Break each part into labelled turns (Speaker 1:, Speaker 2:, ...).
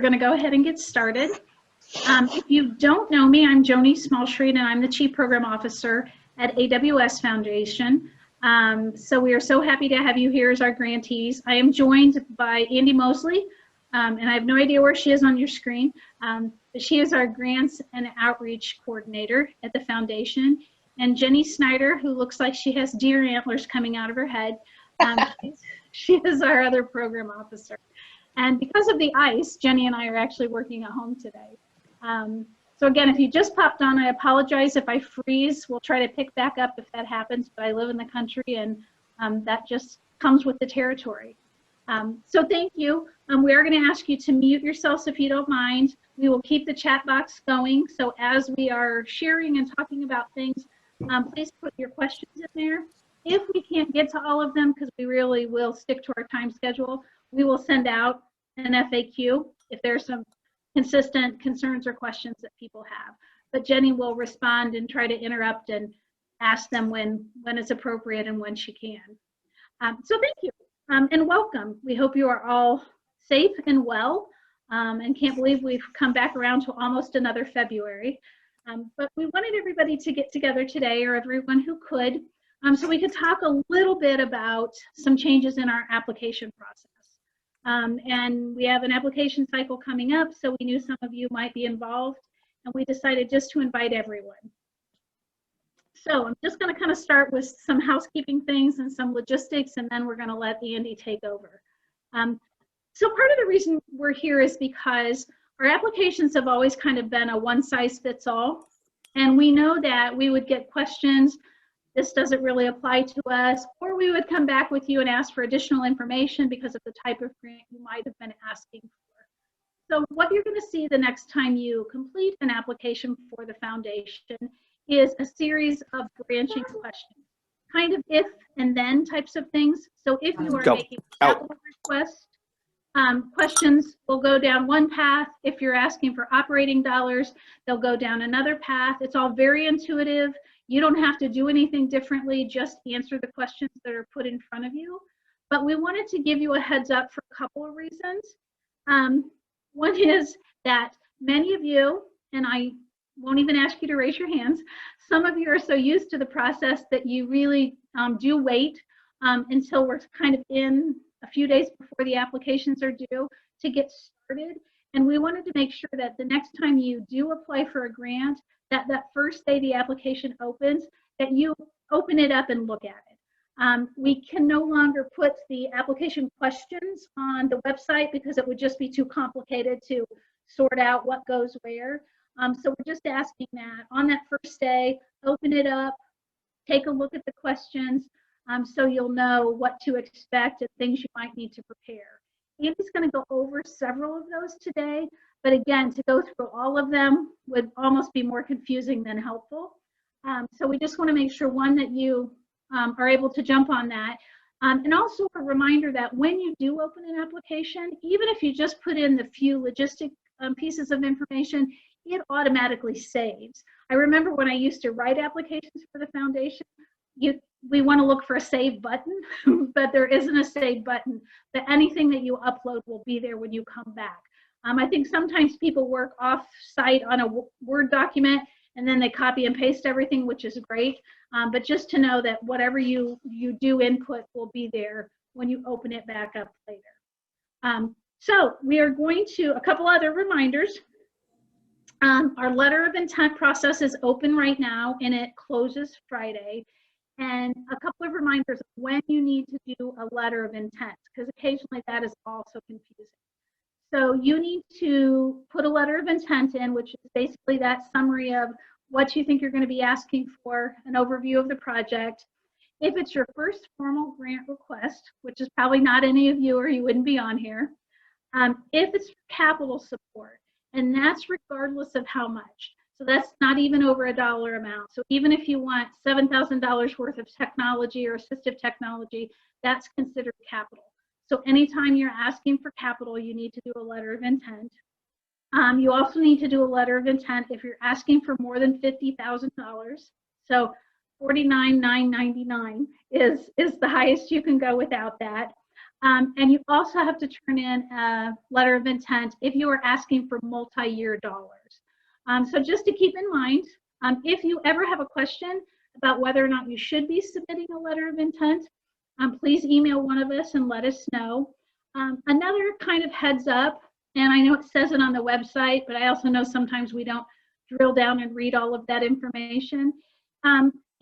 Speaker 1: We're going to go ahead and get started. If you don't know me, I'm Joni Smallstreet, and I'm the Chief Program Officer at AWS Foundation. So we are so happy to have you here as our grantees. I am joined by Andy Mosley, and I have no idea where she is on your screen, but she is our Grants and Outreach Coordinator at the Foundation. And Jenny Snyder, who looks like she has deer antlers coming out of her head, she is our other Program Officer. And because of the ice, Jenny and I are actually working at home today. So again, if you just popped on, I apologize if I freeze. We'll try to pick back up if that happens, but I live in the country and that just comes with the territory. So thank you. We are going to ask you to mute yourselves if you don't mind. We will keep the chat box going. So as we are sharing and talking about things, please put your questions in there. If we can't get to all of them, because we really will stick to our time schedule, we will send out an FAQ if there's some consistent concerns or questions that people have. But Jenny will respond and try to interrupt and ask them when it's appropriate and when she can. So thank you and welcome. We hope you are all safe and well and can't believe we've come back around to almost another February. But we wanted everybody to get together today, or everyone who could, so we could talk a little bit about some changes in our application process. And we have an application cycle coming up, so we knew some of you might be involved, and we decided just to invite everyone. So I'm just going to kind of start with some housekeeping things and some logistics, and then we're going to let Andy take over. So part of the reason we're here is because our applications have always kind of been a one-size-fits-all, and we know that we would get questions, this doesn't really apply to us, or we would come back with you and ask for additional information because of the type of grant you might have been asking for. So what you're going to see the next time you complete an application for the foundation is a series of branching questions, kind of if and then types of things. So if you are making a capital request, questions will go down one path. If you're asking for operating dollars, they'll go down another path. It's all very intuitive. You don't have to do anything differently, just answer the questions that are put in front of you. But we wanted to give you a heads up for a couple of reasons. One is that many of you, and I won't even ask you to raise your hands, some of you are so used to the process that you really do wait until we're kind of in a few days before the applications are due to get started. And we wanted to make sure that the next time you do apply for a grant, that first day the application opens, that you open it up and look at it. We can no longer put the application questions on the website because it would just be too complicated to sort out what goes where. So we're just asking that on that first day, open it up, take a look at the questions so you'll know what to expect and things you might need to prepare. Andy's going to go over several of those today. But again, to go through all of them would almost be more confusing than helpful. So we just want to make sure, one, that you are able to jump on that. And also a reminder that when you do open an application, even if you just put in the few logistic pieces of information, it automatically saves. I remember when I used to write applications for the foundation, we want to look for a save button, but there isn't a save button. But anything that you upload will be there when you come back. I think sometimes people work off-site on a Word document and then they copy and paste everything, which is great. But just to know that whatever you do input will be there when you open it back up later. So we are going to, a couple other reminders. Our letter of intent process is open right now and it closes Friday. And a couple of reminders of when you need to do a letter of intent, because occasionally that is also confusing. So you need to put a letter of intent in, which is basically that summary of what you think you're going to be asking for, an overview of the project. If it's your first formal grant request, which is probably not any of you or you wouldn't be on here, if it's capital support, and that's regardless of how much. So that's not even over a dollar amount. So even if you want $7,000 worth of technology or assistive technology, that's considered capital. So anytime you're asking for capital, you need to do a letter of intent. You also need to do a letter of intent if you're asking for more than $50,000. So $49,999 is the highest you can go without that. And you also have to turn in a letter of intent if you are asking for multi-year dollars. So just to keep in mind, if you ever have a question about whether or not you should be submitting a letter of intent, please email one of us and let us know. Another kind of heads up, and I know it says it on the website, but I also know sometimes we don't drill down and read all of that information.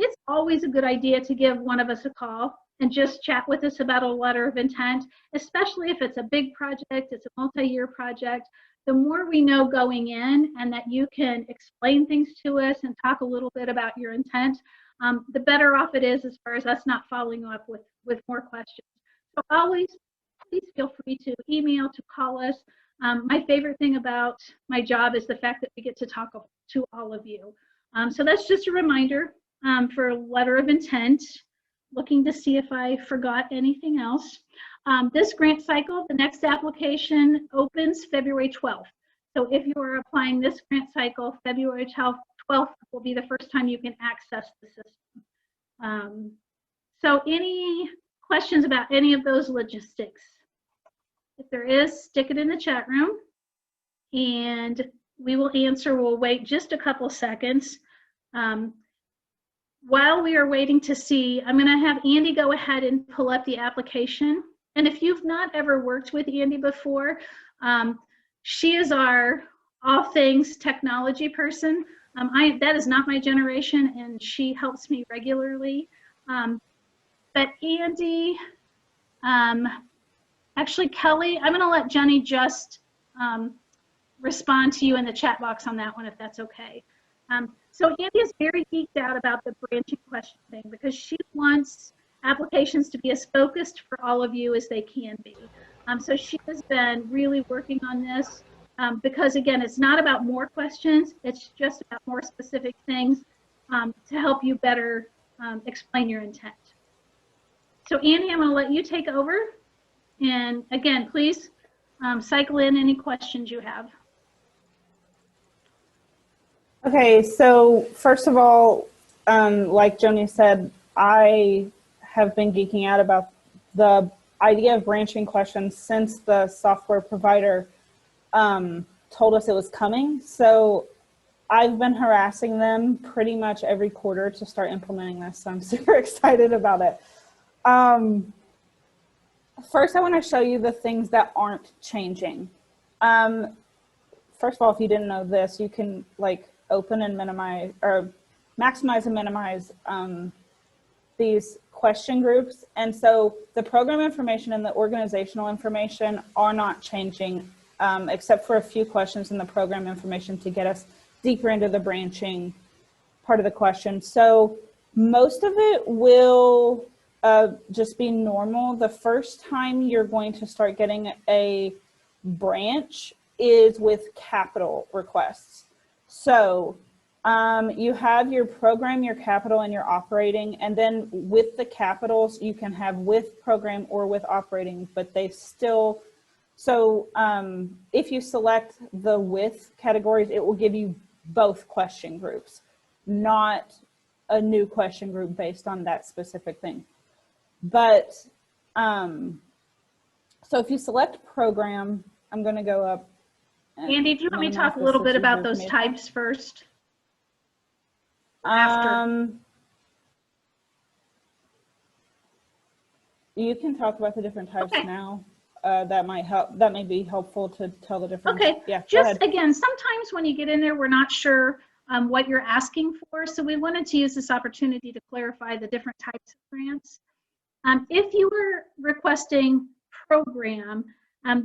Speaker 1: It's always a good idea to give one of us a call and just chat with us about a letter of intent, especially if it's a big project, it's a multi-year project. The more we know going in and that you can explain things to us and talk a little bit about your intent, the better off it is as far as us not following up with more questions. So always, please feel free to email, to call us. My favorite thing about my job is the fact that we get to talk to all of you. So that's just a reminder for letter of intent. Looking to see if I forgot anything else. This grant cycle, the next application opens February 12th. So if you are applying this grant cycle, February 12th will be the first time you can access the system. So any questions about any of those logistics? If there is, stick it in the chat room and we will answer. We'll wait just a couple seconds. While we are waiting to see, I'm going to have Andy go ahead and pull up the application. And if you've not ever worked with Andy before, she is our all things technology person. That is not my generation, and she helps me regularly. But Andy, actually, Kelly, I'm going to let Jenny just respond to you in the chat box on that one, if that's okay. So Andy is very geeked out about the branching question thing because she wants applications to be as focused for all of you as they can be. So she has been really working on this because, again, it's not about more questions. It's just about more specific things to help you better explain your intent. So Andy, I'm going to let you take over. And again, please cycle in any questions you have.
Speaker 2: Okay, so first of all, like Joni said, I have been geeking out about the idea of branching questions since the software provider told us it was coming. So I've been harassing them pretty much every quarter to start implementing this. So I'm super excited about it. First, I want to show you the things that aren't changing. First of all, if you didn't know this, you can open and minimize or maximize and minimize these question groups. And so the program information and the organizational information are not changing except for a few questions in the program information to get us deeper into the branching part of the question. So most of it will just be normal. The first time you're going to start getting a branch is with capital requests. So you have your program, your capital, and your operating, and then with the capitals, you can have with program or with operating, but they still, so if you select the with categories, it will give you both question groups, not a new question group based on that specific thing. But, so if you select program, I'm going to go up.
Speaker 1: Andy, do you want me to talk a little bit about those types first? After.
Speaker 2: You can talk about the different types now. That might help. That may be helpful to tell the difference.
Speaker 1: Okay.
Speaker 2: Yeah.
Speaker 1: Just again, sometimes when you get in there, we're not sure what you're asking for. So we wanted to use this opportunity to clarify the different types of grants. If you were requesting program,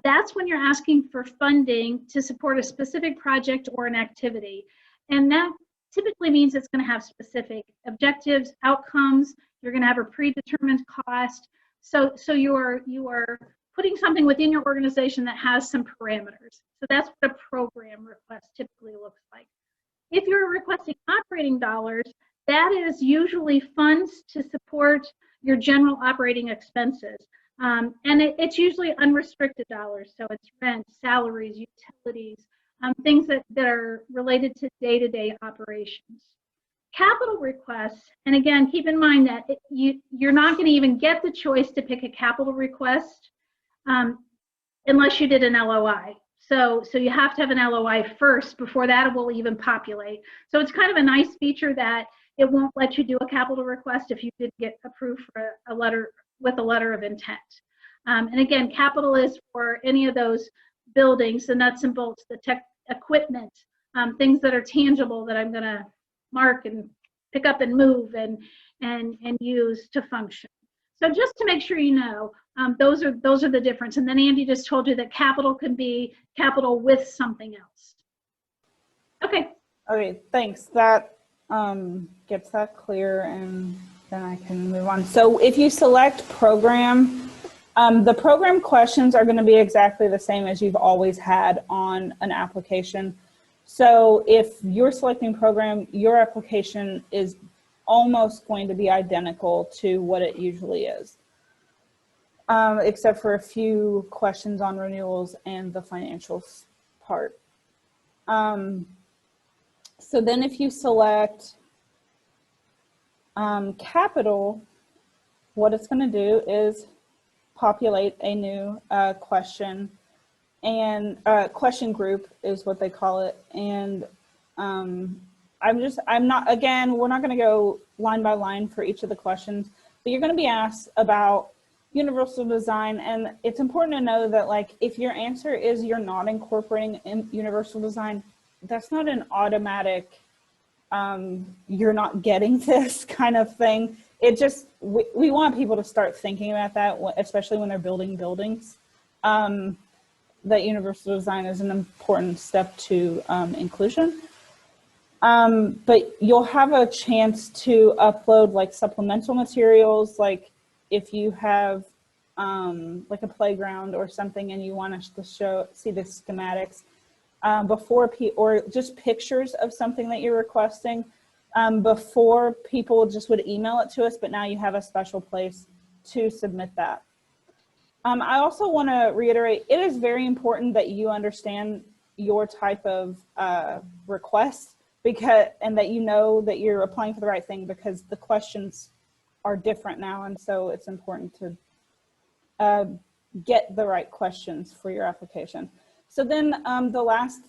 Speaker 1: that's when you're asking for funding to support a specific project or an activity. And that typically means it's going to have specific objectives, outcomes. You're going to have a predetermined cost. So you are putting something within your organization that has some parameters. So that's what a program request typically looks like. If you're requesting operating dollars, that is usually funds to support your general operating expenses. And it's usually unrestricted dollars. So it's rent, salaries, utilities, things that are related to day-to-day operations. Capital requests, and again, keep in mind that you're not going to even get the choice to pick a capital request unless you did an LOI. So you have to have an LOI first before that will even populate. So it's kind of a nice feature that it won't let you do a capital request if you did get approved for a letter with a letter of intent. And again, capital is for any of those buildings, the nuts and bolts, the tech equipment, things that are tangible that I'm going to mark and pick up and move and use to function. So just to make sure you know, those are the difference. And then Andy just told you that capital can be capital with something else. Okay.
Speaker 2: Okay, thanks. That gets that clear, and then I can move on. So if you select program, the program questions are going to be exactly the same as you've always had on an application. So if you're selecting program, your application is almost going to be identical to what it usually is, except for a few questions on renewals and the financials part. So then if you select capital, what it's going to do is populate a new question, and question group is what they call it. And I'm not, again, we're not going to go line by line for each of the questions, but you're going to be asked about universal design. And it's important to know that, like, if your answer is you're not incorporating in universal design, that's not an automatic you're not getting this kind of thing. It just, we want people to start thinking about that, especially when they're building buildings, that universal design is an important step to inclusion. But you'll have a chance to upload like supplemental materials, like if you have like a playground or something and you want us to see the schematics or just pictures of something that you're requesting. Before, people just would email it to us, but now you have a special place to submit that. I also want to reiterate, it is very important that you understand your type of request, and that you know that you're applying for the right thing, because the questions are different now, and so it's important to get the right questions for your application. So then the last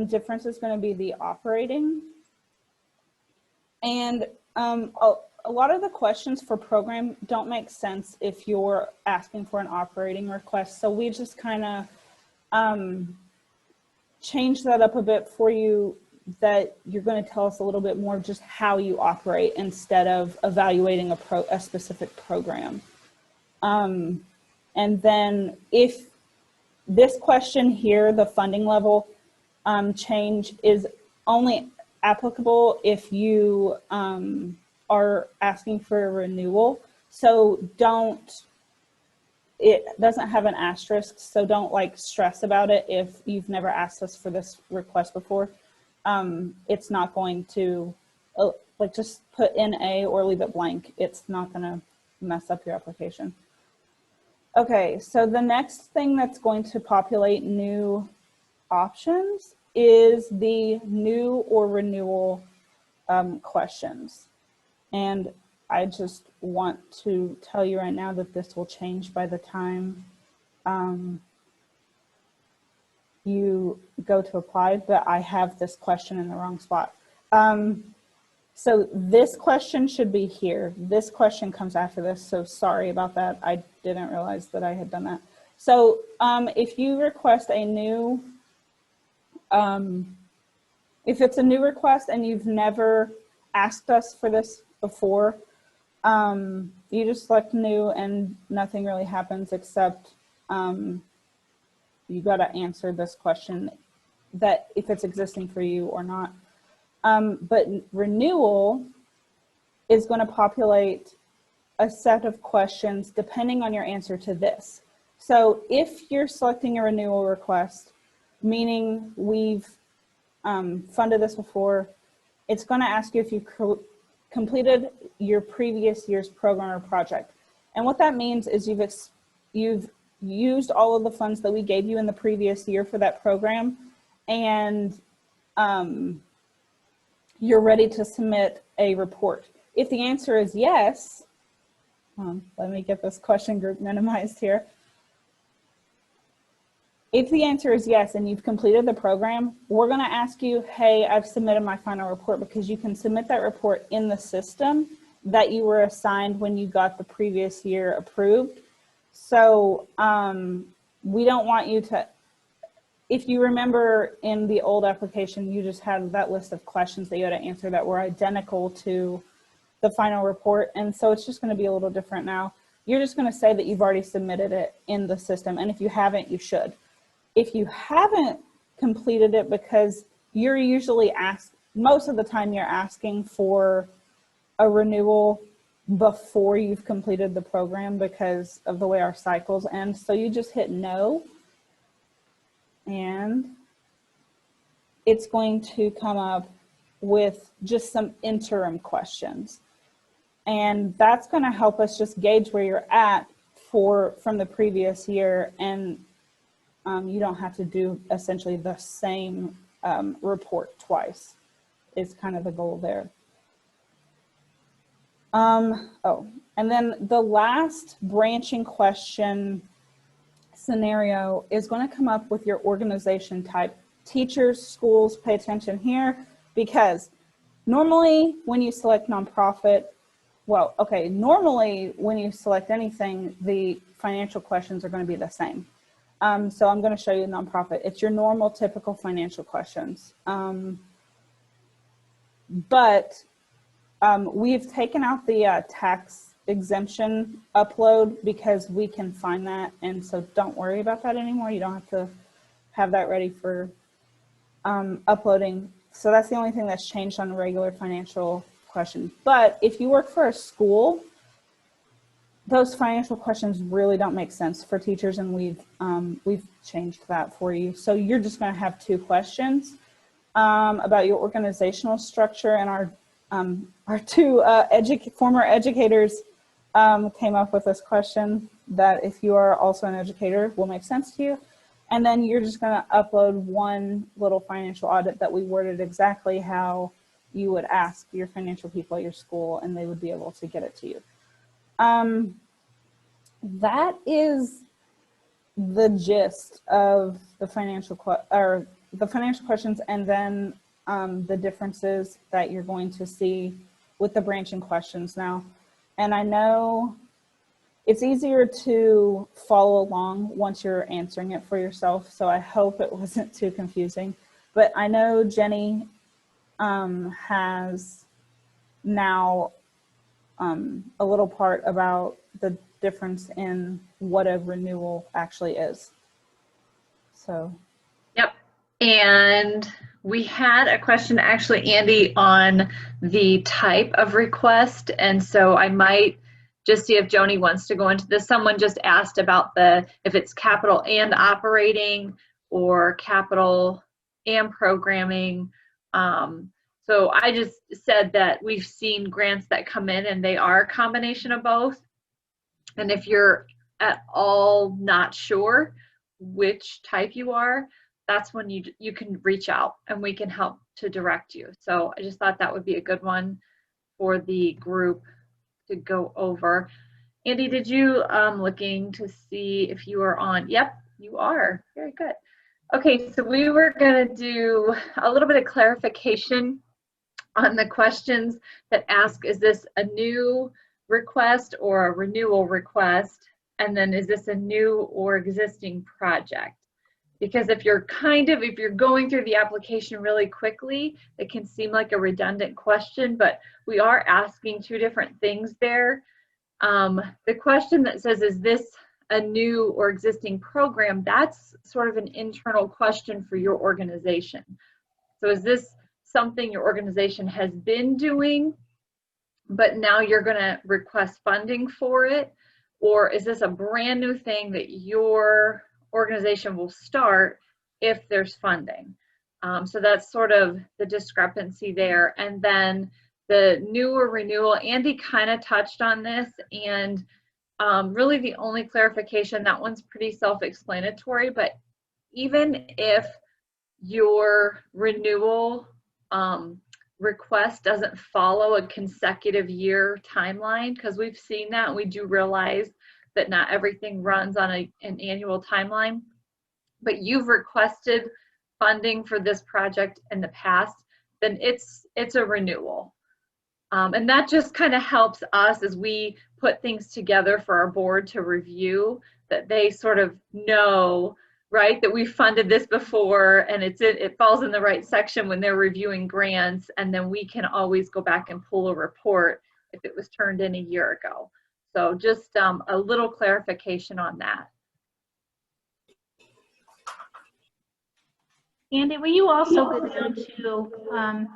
Speaker 2: difference is going to be the operating. And a lot of the questions for program don't make sense if you're asking for an operating request. So we just kind of change that up a bit for you, that you're going to tell us a little bit more of just how you operate instead of evaluating a specific program. And then if this question here, the funding level change, is only applicable if you are asking for a renewal. So it doesn't have an asterisk, so don't like stress about it if you've never asked us for this request before. It's not going to, like, just put NA or leave it blank. It's not going to mess up your application. Okay, so the next thing that's going to populate new options is the new or renewal questions. And I just want to tell you right now that this will change by the time you go to apply, but I have this question in the wrong spot. So this question should be here. This question comes after this, so sorry about that. I didn't realize that I had done that. So if you request a new, if it's a new request and you've never asked us for this before, you just select new and nothing really happens except you got to answer this question, that if it's existing for you or not. But renewal is going to populate a set of questions depending on your answer to this. So if you're selecting a renewal request, meaning we've funded this before, it's going to ask you if you completed your previous year's program or project. And what that means is you've used all of the funds that we gave you in the previous year for that program, and you're ready to submit a report. If the answer is yes, let me get this question group minimized here. If the answer is yes and you've completed the program, we're going to ask you, hey, I've submitted my final report, because you can submit that report in the system that you were assigned when you got the previous year approved. So we don't want you to, if you remember in the old application, you just had that list of questions that you had to answer that were identical to the final report. And so it's just going to be a little different now. You're just going to say that you've already submitted it in the system. And if you haven't, you should. If you haven't completed it, because you're usually asked, most of the time you're asking for a renewal before you've completed the program because of the way our cycles end. So you just hit no, and it's going to come up with just some interim questions. And that's going to help us just gauge where you're at from the previous year, and you don't have to do essentially the same report twice, is kind of the goal there. Oh, and then the last branching question scenario is going to come up with your organization type. Teachers, schools, pay attention here, because normally when you select nonprofit, well, okay, normally when you select anything, the financial questions are going to be the same. So I'm going to show you nonprofit. It's your normal, typical financial questions. But we've taken out the tax exemption upload because we can find that. And so don't worry about that anymore. You don't have to have that ready for uploading. So that's the only thing that's changed on a regular financial question. But if you work for a school, those financial questions really don't make sense for teachers, and we've changed that for you. So you're just going to have 2 questions about your organizational structure, and our 2 former educators came up with this question that, if you are also an educator, will make sense to you. And then you're just going to upload one little financial audit that we worded exactly how you would ask your financial people at your school, and they would be able to get it to you. That is the gist of the financial questions, and then the differences that you're going to see with the branching questions now. And I know it's easier to follow along once you're answering it for yourself, so I hope it wasn't too confusing. But I know Jenny has now a little part about the difference in what a renewal actually is. So.
Speaker 3: Yep. And we had a question actually, Andy, on the type of request. And so I might just see if Joni wants to go into this. Someone just asked about if it's capital and operating or capital and programming. So I just said that we've seen grants that come in and they are a combination of both. And if you're at all not sure which type you are, that's when you can reach out and we can help to direct you. So I just thought that would be a good one for the group to go over. Andy, did you looking to see if you are on? Yep, you are. Very good. Okay, so we were going to do a little bit of clarification on the questions that ask, is this a new request or a renewal request? And then is this a new or existing project? Because if you're going through the application really quickly, it can seem like a redundant question, but we are asking 2 different things there. The question that says, is this a new or existing program? That's sort of an internal question for your organization. So is this something your organization has been doing, but now you're going to request funding for it? Or is this a brand new thing that your organization will start if there's funding? So that's sort of the discrepancy there. And then the new or renewal, Andy kind of touched on this, and really the only clarification, that one's pretty self-explanatory, but even if your renewal request doesn't follow a consecutive year timeline, because we've seen that and we do realize that not everything runs on an annual timeline. but you've requested funding for this project in the past, then it's a renewal. And that just kind of helps us as we put things together for our board to review, that they sort of know, right, that we funded this before and it falls in the right section when they're reviewing grants, and then we can always go back and pull a report if it was turned in a year ago. So just a little clarification on that.
Speaker 1: Andy, will you also go down to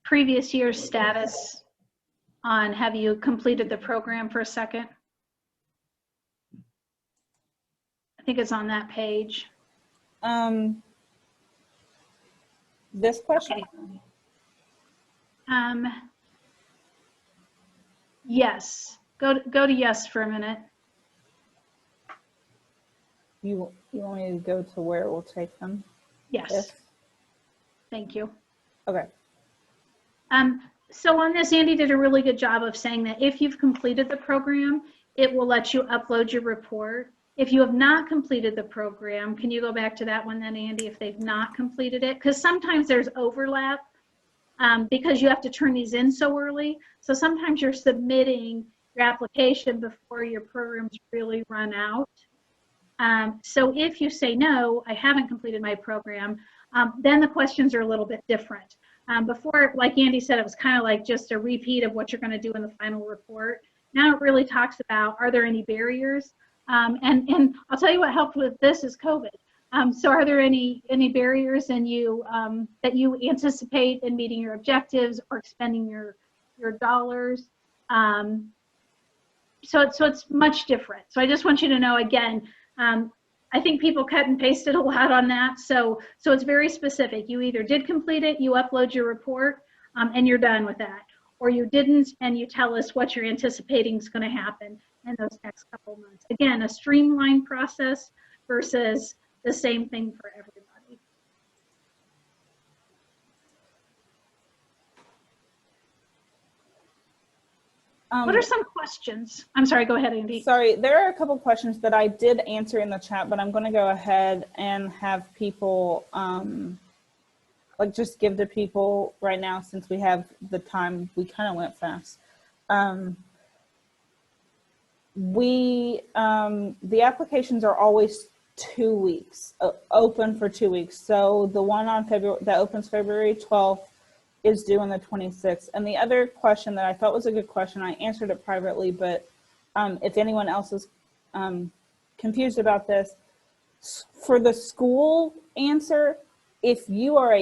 Speaker 1: previous year's status on have you completed the program for a second? I think it's on that page.
Speaker 2: This question?
Speaker 1: Okay. Yes. Go to yes for a minute.
Speaker 2: You want me to go to where it will take them?
Speaker 1: Yes.
Speaker 2: Yes.
Speaker 1: Thank you.
Speaker 2: Okay.
Speaker 1: So on this, Andy did a really good job of saying that if you've completed the program, it will let you upload your report. If you have not completed the program, can you go back to that one then, Andy, if they've not completed it? Because sometimes there's overlap because you have to turn these in so early. So sometimes you're submitting your application before your programs really run out. So if you say, no, I haven't completed my program, then the questions are a little bit different. Before, like Andy said, it was kind of like just a repeat of what you're going to do in the final report. Now it really talks about, are there any barriers? And I'll tell you what helped with this is COVID. So are there any barriers in you that you anticipate in meeting your objectives or expending your dollars? So it's much different. So I just want you to know, again, I think people cut and pasted a lot on that. So it's very specific. You either did complete it, you upload your report, and you're done with that. Or you didn't, and you tell us what you're anticipating is going to happen in those next couple of months. Again, a streamlined process versus the same thing for everybody. What are some questions? I'm sorry, go ahead, Andy.
Speaker 2: Sorry, there are a couple questions that I did answer in the chat, but I'm going to go ahead and have people like just give to people right now since we have the time. We kind of went fast. The applications are always 2 weeks, open for 2 weeks. So the one on February, that opens February 12th is due on the 26th. And the other question that I thought was a good question, I answered it privately, but if anyone else is confused about this, for the school answer, if you are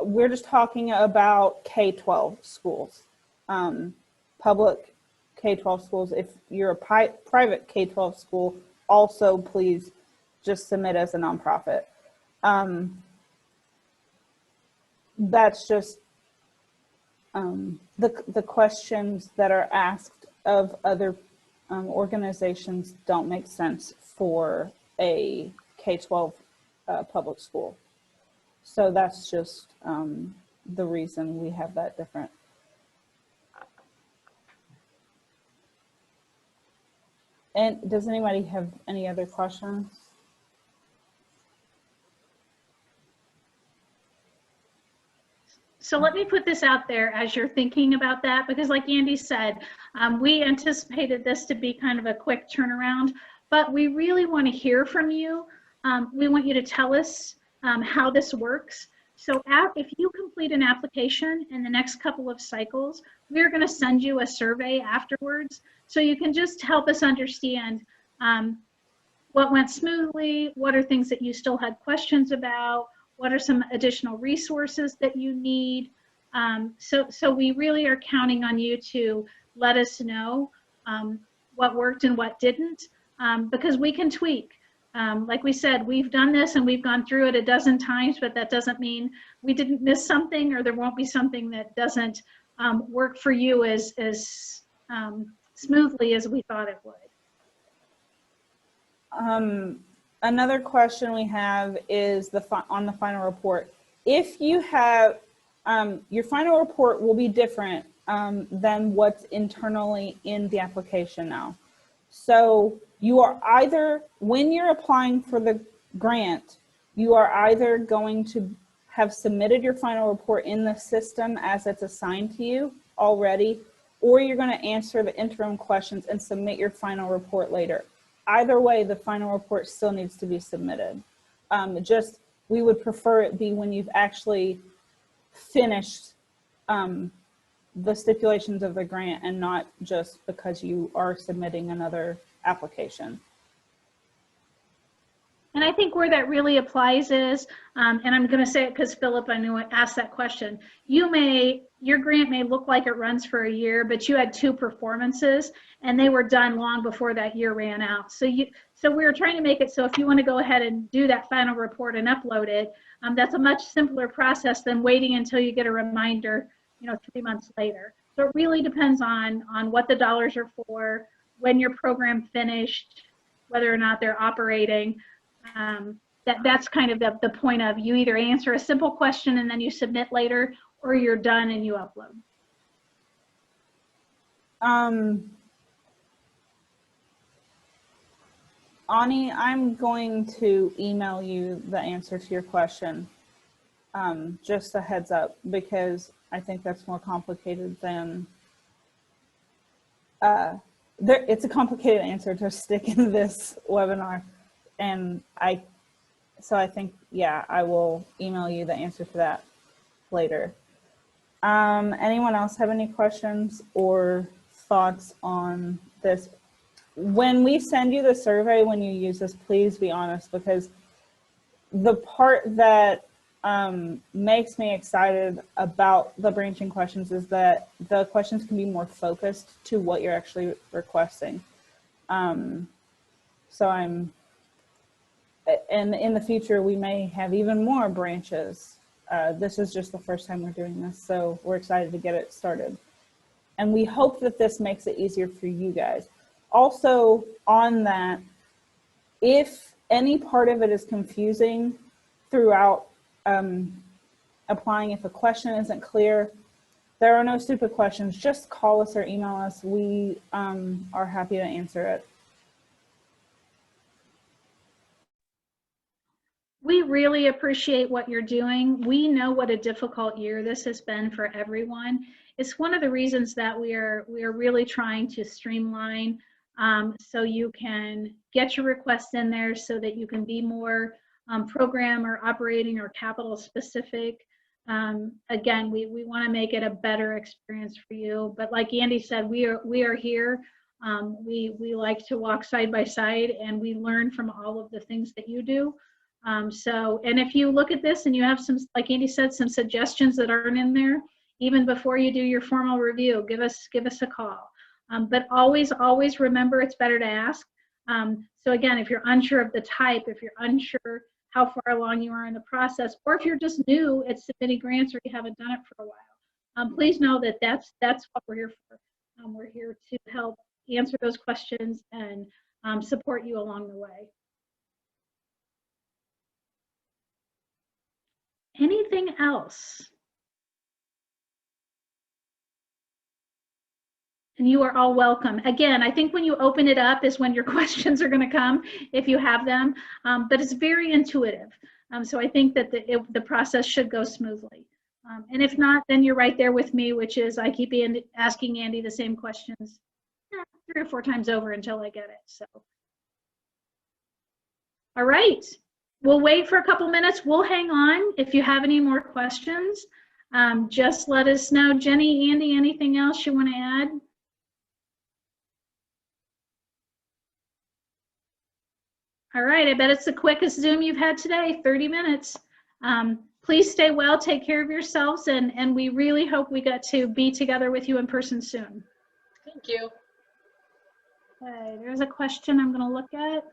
Speaker 2: we're just talking about K-12 schools, public K-12 schools. If you're a private K-12 school, also please just submit as a nonprofit. That's just the questions that are asked of other organizations don't make sense for a K-12 public school. So that's just the reason we have that different. And does anybody have any other questions?
Speaker 1: So let me put this out there as you're thinking about that, because like Andy said, we anticipated this to be kind of a quick turnaround, but we really want to hear from you. We want you to tell us how this works. So if you complete an application in the next couple of cycles, we're going to send you a survey afterwards. So you can just help us understand what went smoothly, what are things that you still had questions about, what are some additional resources that you need. So we really are counting on you to let us know what worked and what didn't, because we can tweak. Like we said, we've done this and we've gone through it a dozen times, but that doesn't mean we didn't miss something or there won't be something that doesn't work for you as smoothly as we thought it would.
Speaker 2: Another question we have is on the final report. If you have, your final report will be different than what's internally in the application now. So you are either, when you're applying for the grant, you are either going to have submitted your final report in the system as it's assigned to you already, or you're going to answer the interim questions and submit your final report later. Either way, the final report still needs to be submitted. Just, we would prefer it be when you've actually finished the stipulations of the grant and not just because you are submitting another application.
Speaker 1: And I think where that really applies is, and I'm going to say it because Philip, I knew asked that question. Your grant may look like it runs for a year, but you had 2 performances and they were done long before that year ran out. So we were trying to make it so if you want to go ahead and do that final report and upload it, that's a much simpler process than waiting until you get a reminder, 3 months later. So it really depends on what the dollars are for, when your program finished, whether or not they're operating. That's kind of the point of, you either answer a simple question and then you submit later, or you're done and you upload.
Speaker 2: Ani, I'm going to email you the answer to your question. Just a heads up, because I think that's more complicated than, it's a complicated answer to stick in this webinar. And so I think, yeah, I will email you the answer to that later. Anyone else have any questions or thoughts on this? When we send you the survey, when you use this, please be honest, because the part that makes me excited about the branching questions is that the questions can be more focused to what you're actually requesting. And in the future, we may have even more branches. This is just the first time we're doing this, so we're excited to get it started. And we hope that this makes it easier for you guys. Also on that, if any part of it is confusing throughout applying, if a question isn't clear, there are no stupid questions. Just call us or email us. We are happy to answer it.
Speaker 1: We really appreciate what you're doing. We know what a difficult year this has been for everyone. It's one of the reasons that we are really trying to streamline so you can get your requests in there so that you can be more program or operating or capital specific. Again, we want to make it a better experience for you. But like Andy said, we are here. We like to walk side by side, and we learn from all of the things that you do. And if you look at this and you have some, like Andy said, some suggestions that aren't in there, even before you do your formal review, give us a call. But always remember, it's better to ask. So again, if you're unsure of the type, if you're unsure how far along you are in the process, or if you're just new at submitting grants or you haven't done it for a while, please know that that's what we're here for. We're here to help answer those questions and support you along the way. Anything else? And you are all welcome. Again, I think when you open it up is when your questions are going to come, if you have them. But it's very intuitive. So I think that the process should go smoothly. And if not, then you're right there with me, which is I keep asking Andy the same questions 3 or 4 times over until I get it. So, all right. We'll wait for a couple minutes. We'll hang on. If you have any more questions, just let us know. Jenny, Andy, anything else you want to add? All right, I bet it's the quickest Zoom you've had today, 30 minutes. Please stay well, take care of yourselves, and we really hope we get to be together with you in person soon.
Speaker 3: Thank you.
Speaker 1: Okay, there's a question I'm going to look at.